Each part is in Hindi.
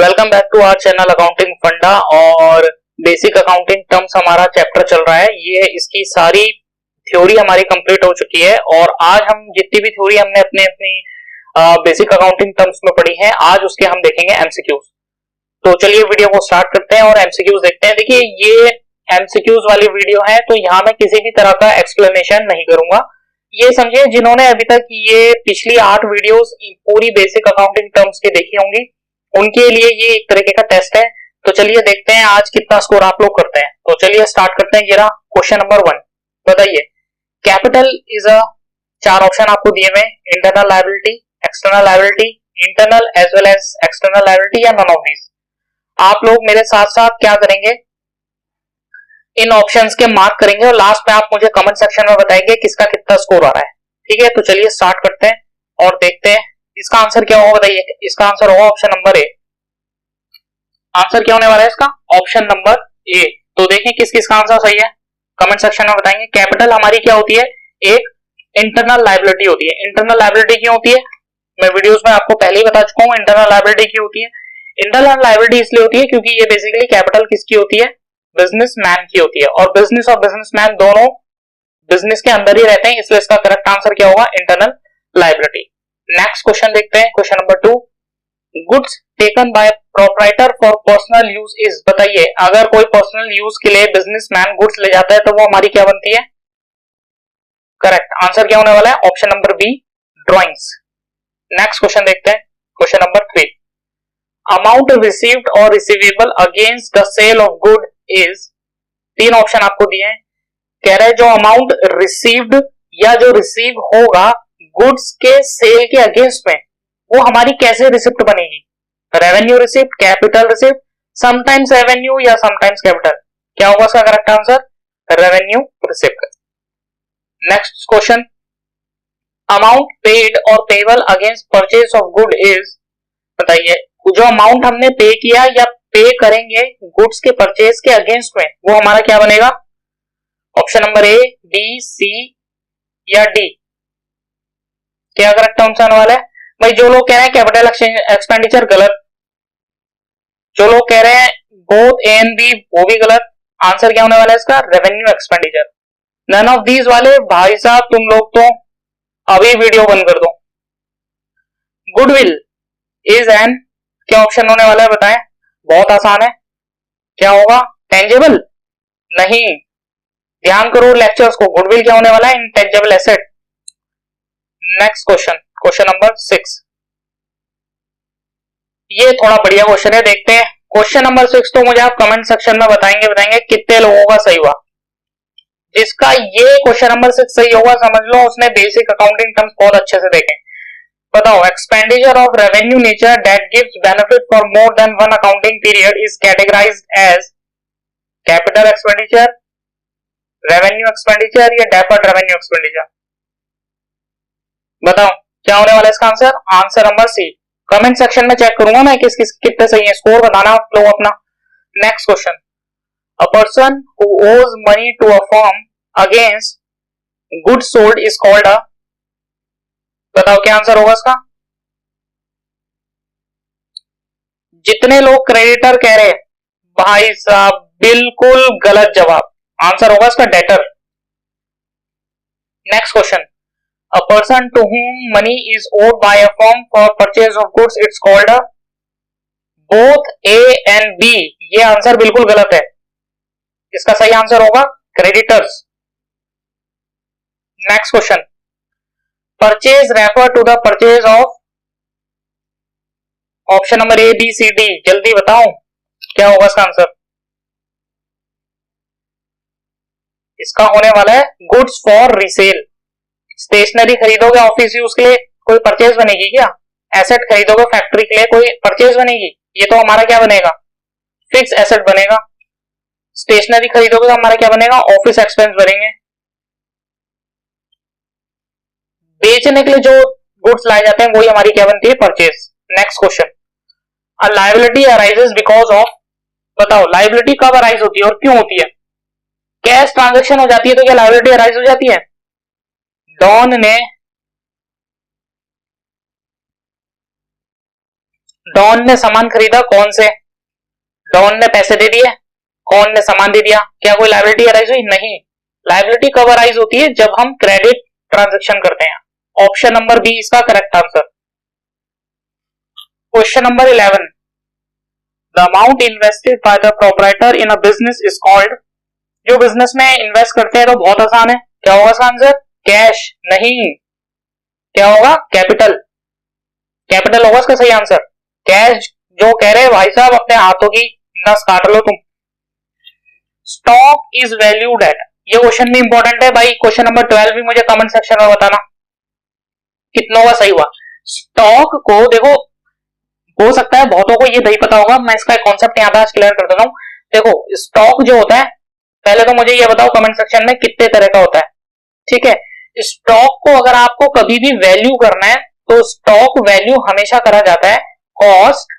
Welcome back to our channel Accounting Funda. और बेसिक अकाउंटिंग टर्म्स हमारा चैप्टर चल रहा है। ये इसकी सारी थ्योरी हमारी कंप्लीट हो चुकी है और आज हम जितनी भी थ्योरी हमने अपने अपनी बेसिक अकाउंटिंग टर्म्स में पढ़ी है, आज उसके हम देखेंगे एमसीक्यूज। तो चलिए वीडियो को स्टार्ट करते हैं और एमसीक्यूज देखते हैं। देखिए ये एमसीक्यूज वाली वीडियो है, तो यहाँ मैं किसी भी तरह का एक्सप्लेनेशन नहीं करूंगा। ये समझिए जिन्होंने अभी तक ये पिछली 8 वीडियोस पूरी बेसिक अकाउंटिंग टर्म्स की देखी होंगी, उनके लिए ये एक तरीके का टेस्ट है। तो चलिए देखते हैं आज कितना स्कोर आप लोग करते हैं। तो चलिए स्टार्ट करते हैं। ये रहा क्वेश्चन नंबर 1। बताइए कैपिटल इज अ, 4 ऑप्शन आपको दिए हुए, internal liability, external liability, internal as well as external liability या नन ऑफ दीज। आप लोग मेरे साथ साथ क्या करेंगे, इन ऑप्शंस के मार्क करेंगे और लास्ट में आप मुझे कमेंट सेक्शन में बताएंगे किसका कितना स्कोर आ रहा है। ठीक है, तो चलिए स्टार्ट करते हैं और देखते हैं इसका आंसर क्या होगा। बताइए इसका आंसर होगा ऑप्शन नंबर ए। आंसर क्या होने वाला है इसका? ऑप्शन नंबर ए। तो देखें किस किस का आंसर सही है, कमेंट सेक्शन में बताएंगे। कैपिटल हमारी क्या होती है? एक इंटरनल लायबिलिटी होती है। इंटरनल लायबिलिटी क्यों होती है? मैं वीडियोस में आपको पहले ही बता चुका हूं इंटरनल लायबिलिटी क्यों होती है। इंटरनल लायबिलिटी इसलिए होती है क्योंकि ये बेसिकली कैपिटल किसकी होती है? बिजनेसमैन की होती है, और बिजनेस और बिजनेसमैन दोनों बिजनेस के अंदर ही रहते हैं, इसलिए इसका करेक्ट आंसर क्या होगा? Internal liability. नेक्स्ट क्वेश्चन देखते हैं, question number 2। Goods taken by proprietor for personal use is. बताइए अगर कोई पर्सनल यूज के लिए बिजनेसमैन गुड्स ले जाता है तो वो हमारी क्या बनती है? करेक्ट आंसर क्या होने वाला है? Option number B, drawings. Next question देखते हैं, क्वेश्चन नंबर 3। अमाउंट रिसीव्ड और receivable against the sale of good is. 3 option आपको दिए हैं। कह रहे हैं जो अमाउंट रिसीव्ड या जो रिसीव होगा गुड्स के सेल के अगेंस्ट में, वो हमारी कैसे रिसिप्ट बनेगी? Revenue receipt, capital receipt, sometimes revenue या समटाइम्स कैपिटल। क्या होगा इसका correct answer? Revenue receipt. Next question, amount paid और payable against purchase of good is. बताइए जो अमाउंट हमने पे किया या पे करेंगे गुड्स के परचेज के अगेंस्ट में, वो हमारा क्या बनेगा? ऑप्शन नंबर ए, बी, सी या डी। क्या करेक्ट आंसर आने वाला है? भाई जो लोग कह रहे हैं कैपिटल एक्सपेंडिचर गलत, जो लोग कह रहे हैं बोथ ए एंड बी वो भी गलत। आंसर क्या होने वाला है इसका? Revenue expenditure. None of these वाले भाई साहब तुम लोग तो अभी वीडियो बंद कर दो। गुडविल इज एन, क्या ऑप्शन होने वाला है बताएं? बहुत आसान है, क्या होगा? टेंजेबल? नहीं, ध्यान करो लेक्चर्स को। गुडविल क्या होने वाला है? Intangible asset. Next question, question number 6। ये थोड़ा बढ़िया क्वेश्चन है, देखते हैं। क्वेश्चन नंबर 6 तो मुझे आप कमेंट सेक्शन में बताएंगे कितने लोगों का सही हुआ। जिसका ये क्वेश्चन नंबर 6 सही होगा समझ लो उसने बेसिक अकाउंटिंग टर्म्स बहुत अच्छे से देखे। बताओ expenditure of revenue nature that gives benefit for more than one accounting period is categorized as capital expenditure, revenue expenditure या डेफर्ड रेवेन्यू एक्सपेंडिचर। बताओ क्या होने वाला है इसका answer? Answer number C. Comment section में चेक करूंगा मैं किस किस कितने सही है, स्कोर बताना आप लोग अपना। Next question, a person who owes money to a firm against goods sold is called a. बताओ क्या आंसर होगा इसका? जितने लोग क्रेडिटर कह रहे हैं भाई साहब बिल्कुल गलत जवाब। आंसर होगा इसका debtor. Next question, a person to whom money is owed by a firm for purchase of goods it's called a। both A and B ये आंसर बिल्कुल गलत है, इसका सही आंसर होगा creditors. Next question, purchase refer to the purchase of. Option number A, B, C, D, जल्दी बताओ क्या होगा इसका आंसर? इसका होने वाला है गुड्स फॉर रीसेल। स्टेशनरी खरीदोगे ऑफिस यूज के लिए, कोई परचेज बनेगी क्या? एसेट खरीदोगे फैक्ट्री के लिए, कोई परचेज बनेगी? ये तो हमारा क्या बनेगा? फिक्स एसेट बनेगा। स्टेशनरी खरीदोगे तो हमारा क्या बनेगा? ऑफिस एक्सपेंस बनेंगे। बेचने के लिए जो गुड्स लाए जाते हैं वही हमारी क्या बनती है? Purchase. Next question, a liability arises because of. बताओ लायबिलिटी कब अराइज होती है और क्यों होती है? कैश ट्रांजेक्शन हो जाती है तो क्या लायबिलिटी अराइज हो जाती है? डॉन ने डॉन ने सामान खरीदा, कौन से? डॉन ने पैसे दे दिए, कौन ने सामान दे दिया। क्या कोई लायबिलिटी अराइज हुई? नहीं। लायबिलिटी कब अराइज होती है? जब हम क्रेडिट ट्रांजैक्शन करते हैं। ऑप्शन नंबर बी इसका correct answer. Question number 11, the amount invested by the proprietor in a business is called. जो बिजनेस में इन्वेस्ट करते हैं तो बहुत आसान है, क्या होगा इसका आंसर? कैश नहीं, क्या होगा? कैपिटल। कैपिटल होगा इसका सही आंसर। कैश जो कह रहे हैं भाई साहब, अपने हाथों की नस काट लो तुम। स्टॉक इज वैल्यूड एट, ये क्वेश्चन भी इंपॉर्टेंट है भाई। क्वेश्चन नंबर 12 भी मुझे कमेंट सेक्शन में बताना कितनों का सही हुआ। स्टॉक को देखो, हो सकता है बहुतों को ये नहीं पता होगा, मैं इसका कॉन्सेप्ट यहाँ पे आज क्लियर कर देता हूँ। देखो स्टॉक जो होता है, पहले तो मुझे ये बताओ कमेंट सेक्शन में कितने तरह का होता है, ठीक है। स्टॉक को अगर आपको कभी भी वैल्यू करना है तो स्टॉक वैल्यू हमेशा करा जाता है कॉस्ट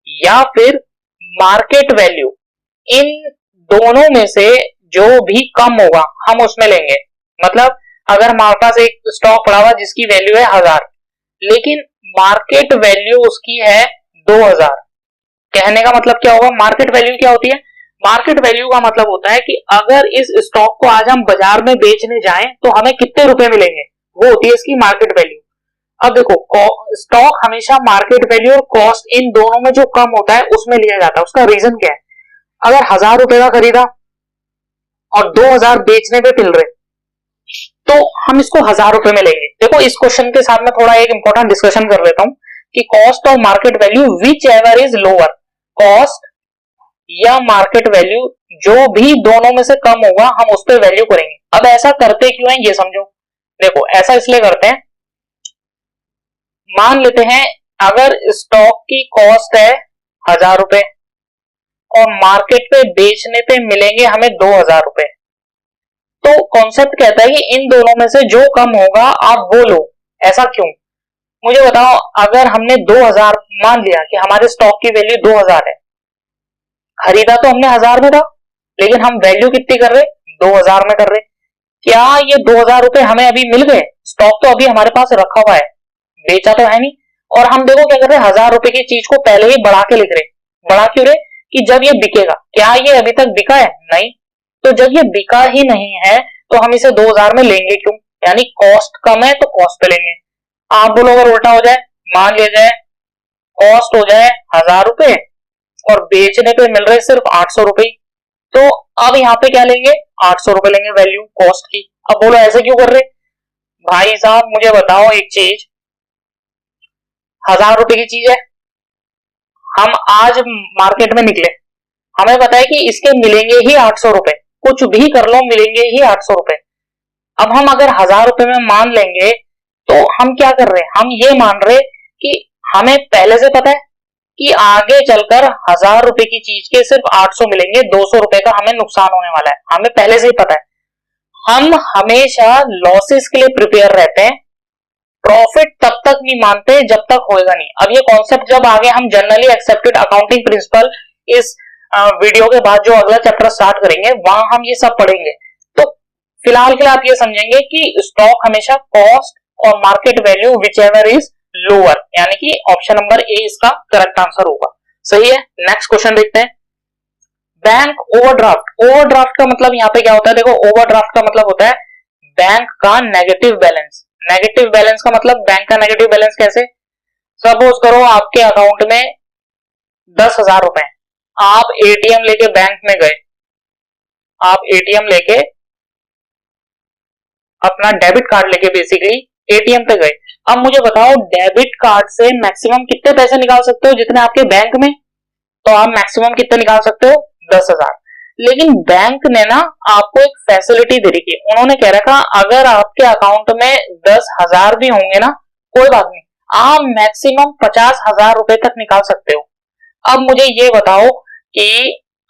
या फिर मार्केट वैल्यू। इन दोनों में से जो भी कम होगा हम उसमें लेंगे। मतलब अगर हमारे पास एक स्टॉक पड़ा हुआ जिसकी वैल्यू है 1000, लेकिन मार्केट वैल्यू उसकी है 2000, कहने का मतलब क्या होगा? मार्केट वैल्यू क्या होती है? मार्केट वैल्यू का मतलब होता है कि अगर इस स्टॉक को आज हम बाजार में बेचने जाएं तो हमें कितने रुपए मिलेंगे, वो होती है इसकी मार्केट वैल्यू। अब देखो स्टॉक हमेशा मार्केट वैल्यू और कॉस्ट इन दोनों में जो कम होता है उसमें लिया जाता है। उसका रीजन क्या है? अगर 1000 रुपए का खरीदा और 2000 बेचने पे मिल रहे तो हम इसको 1000 रुपए में लेंगे। देखो इस क्वेश्चन के साथ में थोड़ा एक इंपॉर्टेंट डिस्कशन कर लेता हूं कि कॉस्ट और market value which ever is lower, cost या मार्केट वैल्यू, जो भी दोनों में से कम होगा हम उस पर वैल्यू करेंगे। अब ऐसा करते क्यों है ये समझो। देखो ऐसा इसलिए करते हैं, मान लेते हैं अगर स्टॉक की कॉस्ट है 1000 रुपए और मार्केट पे बेचने पे मिलेंगे हमें 2000 रुपए, तो कॉन्सेप्ट कहता है कि इन दोनों में से जो कम होगा आप वो लो। ऐसा क्यों? मुझे बताओ, अगर हमने 2000 मान लिया कि हमारे स्टॉक की वैल्यू 2000 है, खरीदा तो हमने 1000 में था, लेकिन हम वैल्यू कितनी कर रहे? 2000 में कर रहे। क्या ये 2000 रुपए हमें अभी मिल गए? स्टॉक तो अभी हमारे पास रखा हुआ है, बेचा तो है नहीं। और हम देखो क्या कर रहे हैं, 1000 रुपए की चीज को पहले ही बढ़ा के लिख रहे। बढ़ा क्यों रहे? कि जब ये बिकेगा। क्या ये अभी तक बिका है? नहीं। तो जब ये बिका ही नहीं है तो हम इसे 2000 में लेंगे क्यों? यानी कॉस्ट कम है तो कॉस्ट पे लेंगे। आप बोलो अगर उल्टा हो जाए, मान लिया जाए कॉस्ट हो जाए 1000 रुपए और बेचने पे मिल रहे सिर्फ 800 रुपए, तो अब यहाँ पे क्या लेंगे? 800 रुपए लेंगे वैल्यू कॉस्ट की। अब बोलो ऐसे क्यों कर रहे? भाई साहब मुझे बताओ एक चीज, 1000 रुपए की चीज है, हम आज मार्केट में निकले, हमें पता है कि इसके मिलेंगे ही 800 रुपए, कुछ भी कर लो मिलेंगे ही 800 रुपए। अब हम अगर 1000 रुपए में मान लेंगे तो हम क्या कर रहे हैं? हम ये मान रहे कि हमें पहले से पता है कि आगे चलकर 1000 रुपए की चीज के सिर्फ 800 मिलेंगे, 200 रुपए का हमें नुकसान होने वाला है, हमें पहले से ही पता है। हम हमेशा लॉसेस के लिए प्रिपेयर रहते हैं, प्रॉफिट तब तक नहीं मानते जब तक होएगा नहीं। अब ये कॉन्सेप्ट जब आगे हम जनरली एक्सेप्टेड अकाउंटिंग प्रिंसिपल इस वीडियो के बाद जो अगला चैप्टर स्टार्ट करेंगे वहां हम ये सब पढ़ेंगे। तो फिलहाल के लिए आप ये समझेंगे कि स्टॉक हमेशा कॉस्ट और market value which ever is lower, यानी कि ऑप्शन नंबर ए इसका करेक्ट आंसर होगा। सही है। नेक्स्ट क्वेश्चन देखते हैं। Bank overdraft. ओवरड्राफ्ट का मतलब यहाँ पे क्या होता है? देखो ओवरड्राफ्ट का मतलब होता है बैंक का नेगेटिव बैलेंस। नेगेटिव बैलेंस का मतलब बैंक का नेगेटिव बैलेंस कैसे? सपोज करो आपके अकाउंट में 10,000 रुपए, आप एटीएम लेके बैंक में गए, आप एटीएम लेके अपना डेबिट कार्ड लेके बेसिकली एटीएम पे गए। अब मुझे बताओ डेबिट कार्ड से मैक्सिमम कितने पैसे निकाल सकते हो जितने आपके बैंक में? तो आप मैक्सिमम कितने निकाल सकते हो? 10,000। लेकिन बैंक ने ना आपको एक फैसिलिटी दे रखी है, उन्होंने कह रखा अगर आपके अकाउंट में 10,000 भी होंगे ना कोई बात नहीं, आप मैक्सिमम 50,000 रुपए तक निकाल सकते हो। अब मुझे ये बताओ कि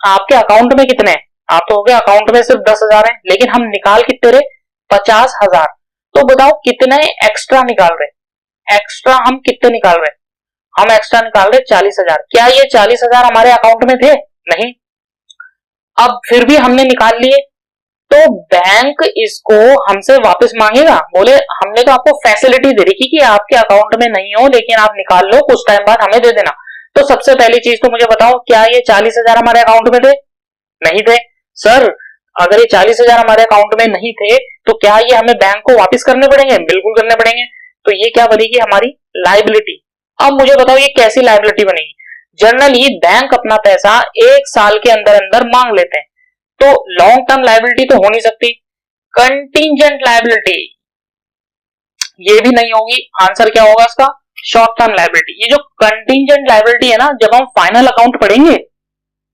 आपके अकाउंट में कितने हैं? आप तो के अकाउंट में सिर्फ 10,000 है, लेकिन हम निकाल कितने रहे? 50,000। तो बताओ कितने एक्स्ट्रा निकाल रहे? एक्स्ट्रा हम कितने निकाल रहे? हम एक्स्ट्रा निकाल रहे 40,000। क्या ये 40,000 हमारे अकाउंट में थे? नहीं। अब फिर भी हमने निकाल लिए तो बैंक इसको हमसे वापस मांगेगा, बोले हमने तो आपको फैसिलिटी दे रखी कि आपके अकाउंट में नहीं हो लेकिन आप निकाल लो, कुछ टाइम बाद हमें दे देना। तो सबसे पहली चीज तो मुझे बताओ, क्या ये 40,000 हमारे अकाउंट में थे? नहीं थे। सर अगर ये 40,000 हमारे अकाउंट में नहीं थे तो क्या ये हमें बैंक को वापस करने पड़ेंगे? बिल्कुल करने पड़ेंगे। तो ये क्या बनेगी? हमारी लायबिलिटी। अब मुझे बताओ ये कैसी लायबिलिटी बनेगी? जनरली बैंक अपना पैसा 1 साल के अंदर अंदर मांग लेते हैं, तो लॉन्ग टर्म लायबिलिटी तो हो नहीं सकती। कंटिंजेंट लायबिलिटी ये भी नहीं होगी। आंसर क्या होगा इसका? Short term liability. ये जो कंटिंजेंट लायबिलिटी है ना, जब हम फाइनल अकाउंट पढ़ेंगे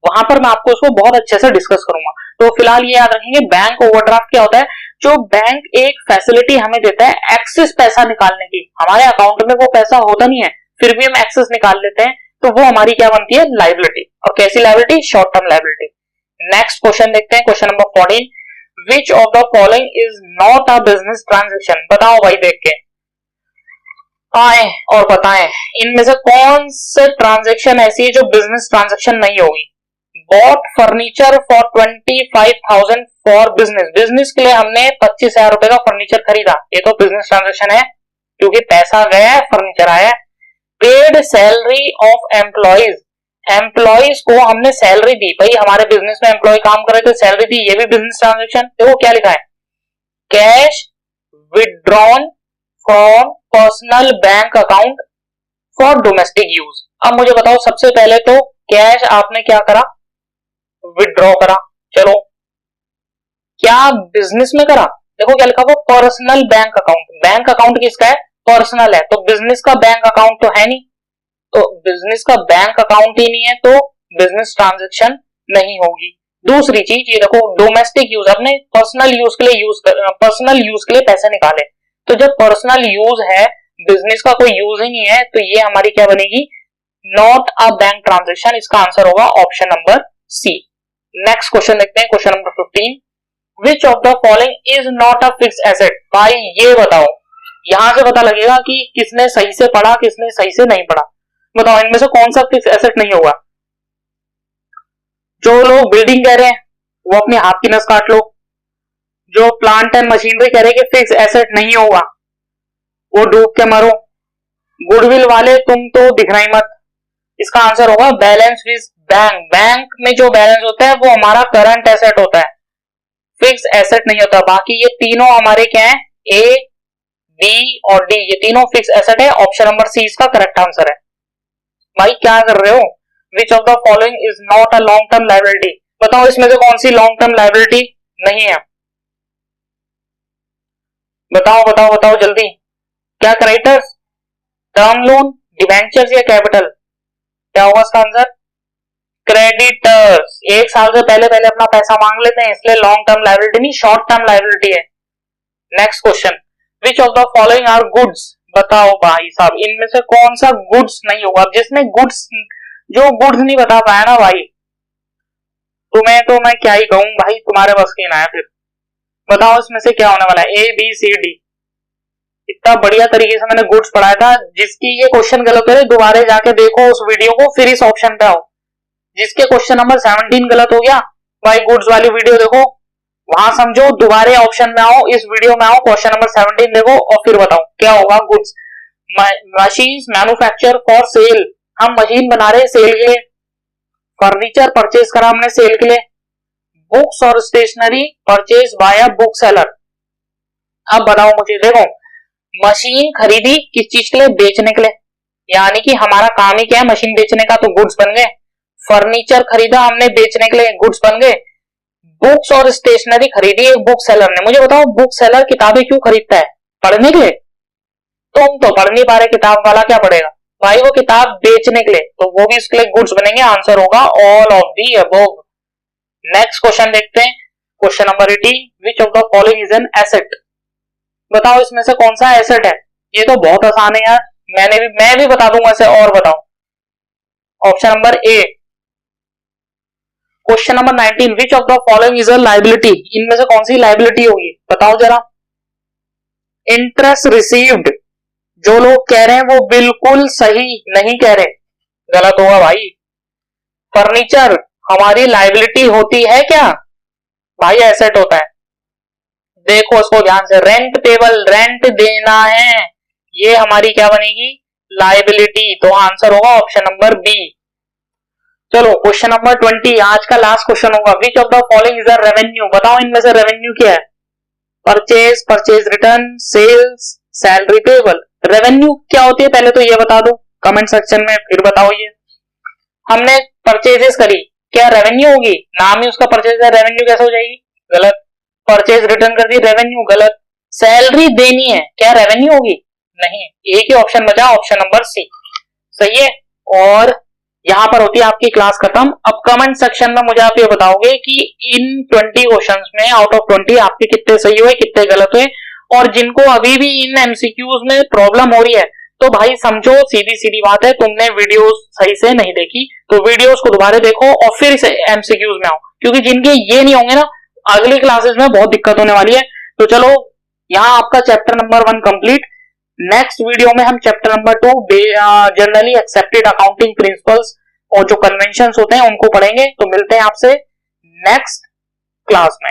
वहां पर मैं आपको इसको बहुत अच्छे से डिस्कस करूंगा। तो फिलहाल ये याद रखेंगे, बैंक ओवरड्राफ्ट क्या होता है? जो बैंक एक फैसिलिटी हमें देता है एक्सेस पैसा निकालने की। हमारे अकाउंट में वो पैसा होता नहीं है, फिर भी हम एक्सेस निकाल लेते हैं, तो वो हमारी क्या बनती है? लायबिलिटी। और कैसी liability? Short term liability. Next question देखते हैं, question number 14। Which of the following is not a business transaction? बताओ भाई, देख के आए और बताएं इनमें से कौन से ट्रांजेक्शन ऐसी है जो बिजनेस ट्रांजेक्शन नहीं होगी। Bought furniture for 25,000 for business. Business के लिए हमने 25,000 रुपए का फर्नीचर खरीदा, ये तो बिजनेस ट्रांजेक्शन है क्योंकि पैसा गया है, फर्नीचर आया। Paid salary of employees, employees को हमने सैलरी दी, भाई हमारे बिजनेस में एम्प्लॉय काम कर रहे थे, सैलरी दी, ये भी बिजनेस ट्रांजेक्शन। देखो क्या लिखा है, cash withdrawn from personal bank account for domestic use. अब मुझे बताओ, सबसे पहले तो कैश आपने क्या करा? विड्रॉ करा। चलो, क्या बिजनेस में करा? देखो क्या लिखा हुआ, personal bank account. Bank account किसका है? पर्सनल है, तो बिजनेस का बैंक अकाउंट तो है नहीं, तो बिजनेस का बैंक अकाउंट ही नहीं है तो बिजनेस ट्रांजेक्शन नहीं होगी। दूसरी चीज ये देखो, डोमेस्टिक यूज, अपने पर्सनल यूज के लिए पैसे निकाले, तो जब पर्सनल यूज है, बिजनेस का कोई यूज ही नहीं है, तो ये हमारी क्या बनेगी? Not a bank transaction. इसका आंसर होगा option number C. Next question देखते हैं, question number 15। Which of the following is not a fix asset? भाई ये बताओ, यहां से पता लगेगा कि किसने सही से पढ़ा, किसने सही से नहीं पढ़ा। बताओ इनमें से कौन सा फिक्स एसेट नहीं होगा? जो लोग बिल्डिंग कह रहे हैं वो अपने हाथ की नस काट लो, जो प्लांट एंड मशीनरी कह रहे हैं कि फिक्स एसेट नहीं होगा वो डूब के मरो। गुडविल वाले तुम तो दिखना ही मत। इसका आंसर होगा बैलेंस विद बैंक। बैंक में जो बैलेंस होता है वो हमारा करंट एसेट होता है, फिक्स एसेट नहीं होता। बाकी ये तीनों हमारे क्या है? ए, बी और डी, ये तीनों फिक्स एसेट है। ऑप्शन नंबर सी इसका करेक्ट आंसर है। भाई क्या कर रहे हो? विच of the following is not a long term liability? बताओ इसमें से कौन सी लॉन्ग टर्म लायबिलिटी नहीं है? बताओ बताओ बताओ जल्दी। क्या क्रेडिटर्स, टर्म लोन, डिबेंचर्स या कैपिटल? क्या होगा इसका आंसर? क्रेडिटर्स। 1 साल से पहले पहले अपना पैसा मांग लेते हैं, इसलिए लॉन्ग टर्म लायबिलिटी नहीं, शॉर्ट टर्म लायबिलिटी है। Next question, which of the following are goods? बताओ भाई साहब, इनमें से कौन सा गुड्स नहीं होगा? जिसने गुड्स, जो गुड्स नहीं बता पाया ना भाई, तुम्हें तो मैं क्या ही कहूं भाई, तुम्हारे बस की ना है। फिर बताओ इसमें से क्या होने वाला है? ए, बी, सी, डी। इतना बढ़िया तरीके से मैंने गुड्स पढ़ाया था, जिसकी ये क्वेश्चन गलत है दोबारा जाके देखो उस वीडियो को, फिर इस ऑप्शन पे आओ। जिसके क्वेश्चन नंबर 17 गलत हो गया, भाई गुड्स वाली वीडियो देखो, वहां समझो, दोबारा ऑप्शन में आओ, इस वीडियो में आओ, क्वेश्चन नंबर 17 देखो और फिर बताओ क्या होगा। Goods, machine manufacture for sale, हम मशीन बना रहे हैं सेल के लिए। फर्नीचर परचेज करा हमने सेल के लिए। बुक्स और stationery purchase by book seller. अब बताओ मुझे, देखो मशीन खरीदी किस चीज के लिए? बेचने के लिए, यानी कि हमारा काम ही क्या है? मशीन बेचने का, तो गुड्स बन गए। फर्नीचर खरीदा हमने बेचने के लिए, गुड्स बन गए। बुक्स और स्टेशनरी खरीदी एक बुक सेलर ने। मुझे बताओ बुक सेलर किताबें क्यों खरीदता है? पढ़ने के लिए? तुम तो पढ़ नहीं पा रहे, किताब वाला क्या पढ़ेगा भाई? वो किताब बेचने के लिए, तो वो भी इसके लिए गुड्स बनेंगे। आंसर होगा all of the above. Next question देखते हैं, question number 18। Which of the following is an asset? बताओ इसमें से कौन सा एसेट है? ये तो बहुत आसान है यार, मैं भी बता दूंगा इसे, और बताओ। Option number A. Question number 19। Which of the following is a liability? इनमें से कौन सी लायबिलिटी होगी? बताओ जरा। इंटरेस्ट रिसीव्ड, जो लोग कह रहे हैं वो बिल्कुल सही नहीं कह रहे, गलत होगा भाई। फर्नीचर हमारी लायबिलिटी होती है क्या? भाई एसेट होता है। देखो इसको ध्यान से, रेंट पेबल, रेंट देना है, ये हमारी क्या बनेगी, लायबिलिटी। तो आंसर होगा ऑप्शन नंबर बी। चलो क्वेश्चन नंबर 20, आज का लास्ट क्वेश्चन होगा। Which of the following is a revenue, बताओ इनमें से रेवेन्यू क्या है। Purchase, purchase return, sales, salary payable. Revenue क्या होती है पहले तो ये बता दो कमेंट सेक्शन में, फिर बताओ। ये हमने परचेजेस करी, क्या रेवेन्यू होगी, नाम ही उसका परचेज है, रेवेन्यू कैसे हो जाएगी, गलत। परचेज रिटर्न कर दी, रेवेन्यू, गलत। सैलरी देनी है, क्या रेवेन्यू होगी, नहीं। एक ही ऑप्शन बचा, ऑप्शन नंबर सी, सही है। और यहां पर होती है आपकी क्लास खत्म। अब कमेंट सेक्शन में मुझे आप ये बताओगे कि इन 20 क्वेश्चंस में आउट ऑफ 20 आपके कितने सही हुए, कितने गलत हुए। और जिनको अभी भी इन एमसीक्यूज में प्रॉब्लम हो रही है, तो भाई समझो सीधी सीधी बात है, तुमने वीडियोस सही से नहीं देखी, तो वीडियोस को दोबारा देखो और फिर से एमसीक्यूज में आओ, क्योंकि जिनके ये नहीं होंगे ना, अगली क्लासेस में बहुत दिक्कत होने वाली है। तो चलो यहाँ आपका chapter number 1 complete. Next video में हम chapter number 2 generally accepted accounting principles और जो कन्वेंशंस होते हैं उनको पढ़ेंगे। तो मिलते हैं आपसे नेक्स्ट क्लास में।